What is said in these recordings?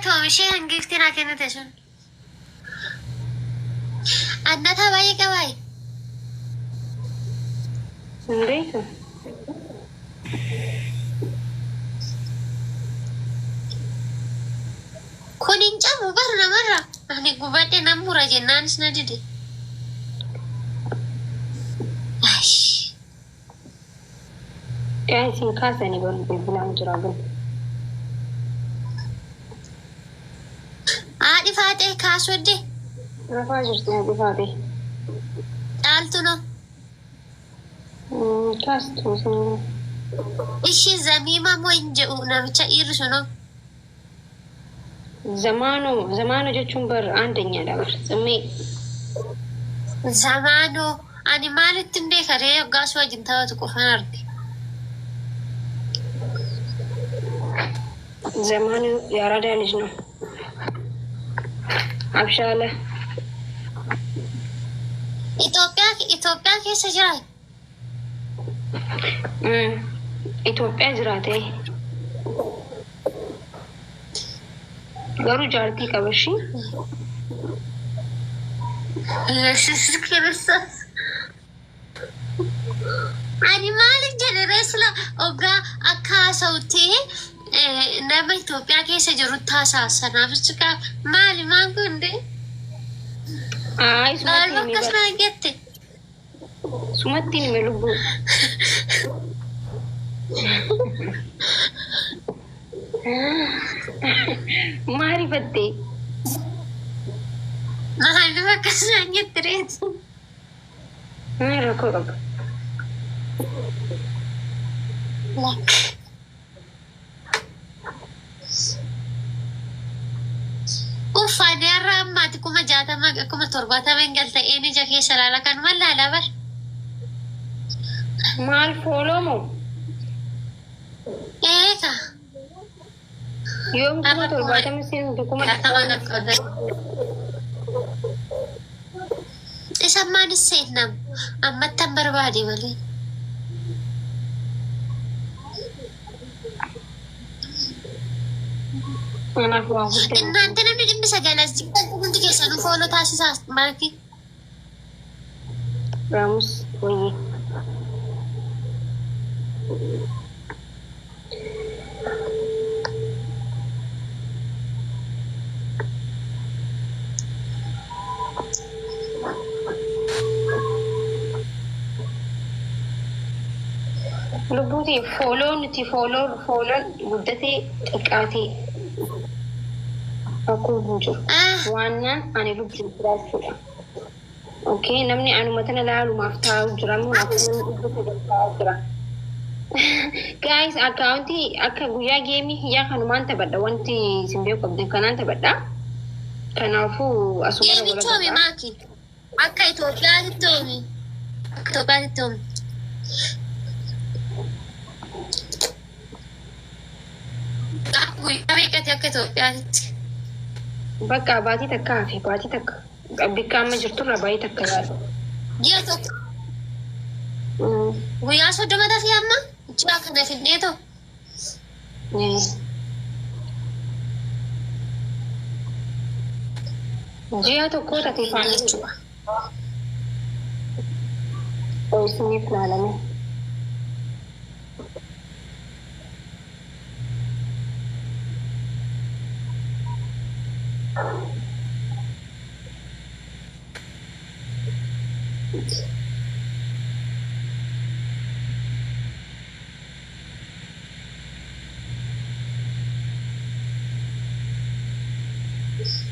galatoom ishee hangiftiin haa kennite sun. Addataa baay'ee qabaay. Beeka. Kun hin cabu bar namarra. Ani gubadde nan mura jennaanis na dide. Yaa isin kaasanii bilbilaan jira gun. Haadhi faatee kaaswadde. Rafaa jirti haadhi faatee. Dhaaltu no. Kaastu sun. Ishii zamiima moo hin jedhu namicha dhiirrisu no. Zamaanoo jechuun bar aandanyaadha bar tsimmee. Zamaanoo ani maalitti hin beekaree yoggaas wajjin taphatu qofan arge. Zamaanoo yaaradaa ልጅ ነው abshaala. Itoophiyaa keessa jira. Itoophiyaa jiraate garuu jaartii qaba ishii. Ani maaliif jedhe reesla ogaa akka haasawuttee nama Itoophiyaa keessa jirutti haasa'anaaf jechuudha. Maali maan kunde? Akkas naa jette. Sumatti nime lubbuu. Maarifattee. Maaliif akkas naa jette reetu? Rakkoo qaba. Uffaani har'a ammaati 60,000 galta eenija keessa laala kan mallaala bar. Maal fooloomo? Eeka. Yoom 70,000 seenutu 60,000. Isa maanis seennam ammattan barbaade malee. Innante namni 900 hundi keessanuu fooloo taasisaa maaki? Raamus wayye. Lubbuuti fooloon guddatee xiqqaatee akkuma hin jiru. Waannaan ani lubbuun jiraachuudha. Okay, namni anuma tana laalumaaf taa'u jira moo akkuma dubbata taa'u jira. Guys, akkaawuntii akka guyyaa geemii hiyyaa kanumaan taphadha wanti isin beeku qabdan kanaan taphadha. Kanaafuu asuma Geemii toomi maaki? Akka Itoophiyaatti toomi. Akka Itoophiyaatti toomi. Guyyaa meeqatti akka Itoophiyaatti? Bakka baatii takka hafe baatii takka bikka amma jirturra baatii takka yaadu. Ji'a tokko. Guyyaa 30 tafi amma ji'a kana fidnee too. Ji'a tokko taate faana jechuudha. Isiniif laalame.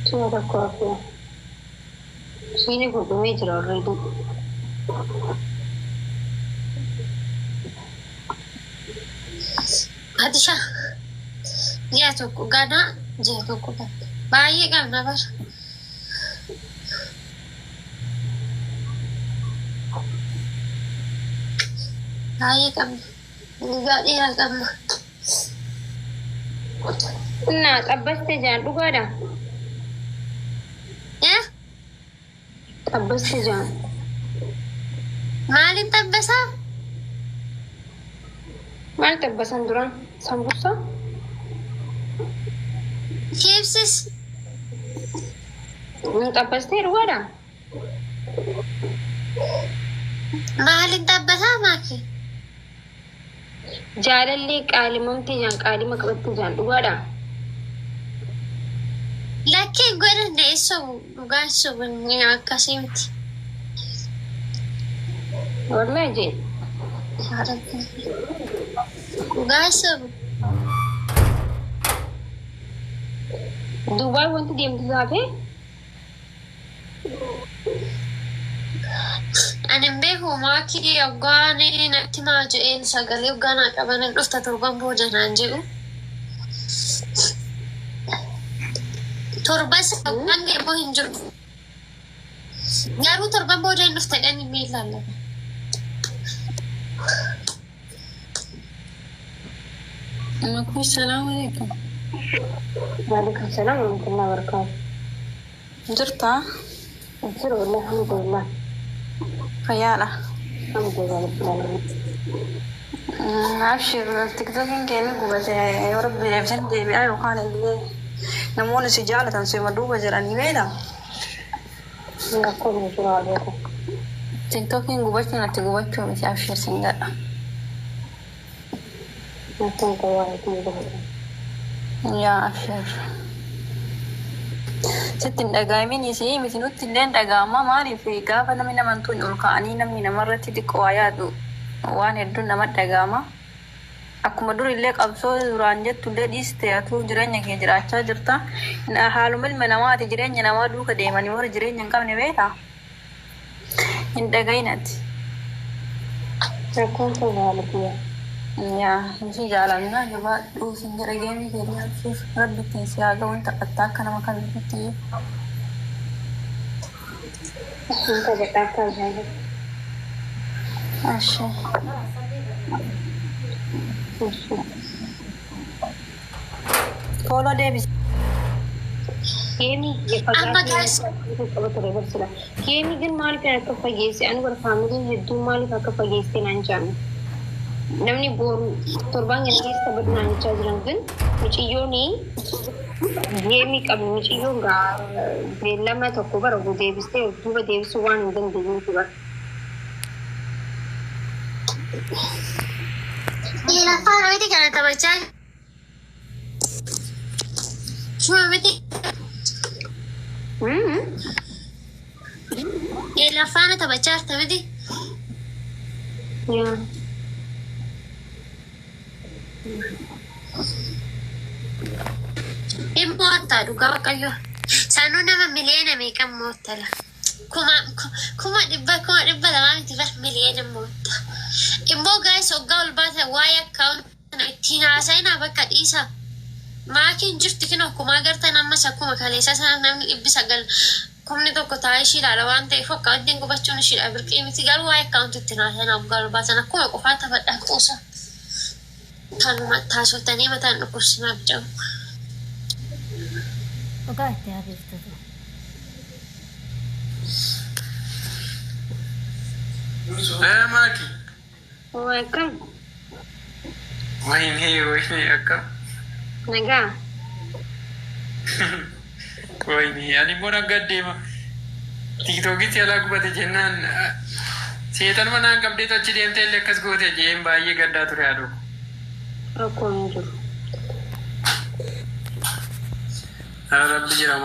Cuma tokko hafe. Isheen gurguree jira already. Adisha. Ji'a tokko ganaa ji'a tokko qabda. Baay'ee qabna bara. Baay'ee qabna. Guyyaa dheeraa qabna. Naa xabbaste jaan dhugaadha. Xabbaste jaan. Maaliin xabbasaa? Maal xabbasan duraan? Sambuusaa? كيبسس طبستي ولا ما هل دبتها ماكي جاللي قالي ممتي جان قالي مقبت جان ولا لكن قول نيسو وقاسو بني كاسيمتي والله جين وقاسو دبي وانت ديم تزافي أنا بيه ماكي يوغاني نأتي ما جئين ساقلي يوغانا كبانا نفتا تربان بوجا نانجيو ترباس يوغان جيبو هنجر نارو تربان بوجا نفتا لاني ميلا لنا أمكم السلام عليكم. وعليكم السلام ورحمة الله وبركاته. جرتا؟ أبصر والله الحمد لله. خيالة. الحمد لله رب العالمين. أبشر تيك توكين كيني قبته يا رب يفسد بيا وكان اللي نمون سجالة تنسي مدوبة جراني بيدا. نقول من شو عليكم. تيك توكين قبته نتقبته بس أبشر سنجا. نحن كوارث يا أبشر. ستين دقائمين يسيء مثل تلين دقائما ماري في كافة نمنا من تون ألقاني نمنا مرة تدقوا waan hedduun nama dhagama akkuma dur illee qabsoo duraan jettu illee dhiiste atu jireenya kee jiraachaa jirta haaluma ilma namaati jireenya namaa duuka deemanii warra jireenya hin qabne beekta hin dhagayinati rakkoon kun maalitiya yaa nuti jaalanna jabaa dhuusin jedha geemii keenya absuuf rabbi ittiin si haa ga'uun taphata akka nama kamiifitti hinta jedhaa akka jaalatu Ashe. Kolo Davis. Kemi Kemi kan maal kan akka fageesse anu bar faamiliin hedduu maaliif akka fageesse naan jaamne namni boru torban gana keessa badnaan jechaa jiran kun muciyyooni Kemi qabni muciyyoon gaa beellama tokko bara deebistee duuba deebisuu waan hin dandeenyeef bara إلى فانا بدي كانت تبجاي شو بدي إلى فانا تبجار تبدي ya إموتا دوغا كيو سانو نما مليانة ميكا موتا لا كما دبا لما تبر مليانة موتا إمو guys وقاول باتا وايا كاون تينا ساينا بكا إيسا maakin jirti kino kuma garta nama sakuma kaleessa sana namni dhibbi sagal kumni tokko taa'ee shiidhaadha waan ta'eef akkaawuntiin gubachuun shiidha birqii miti garuu waa'ee akkaawuntiitti naasanaaf garuu baasan akkuma qofaa taphadhaa quusa kanuma taasotanii mataan dhukkubsinaaf jedhu. Dhugaa itti hafiiftatu. Maki. welcome Wahini akka. nagaa Wahini ani bona gaddeema. TikTokitti alaa gubate jennaan seetan manaan qabdee achi deemtee illee akkas goote jeen baay'ee gaddaa ture yaadu. rakkoo hin jiru Rabbi jira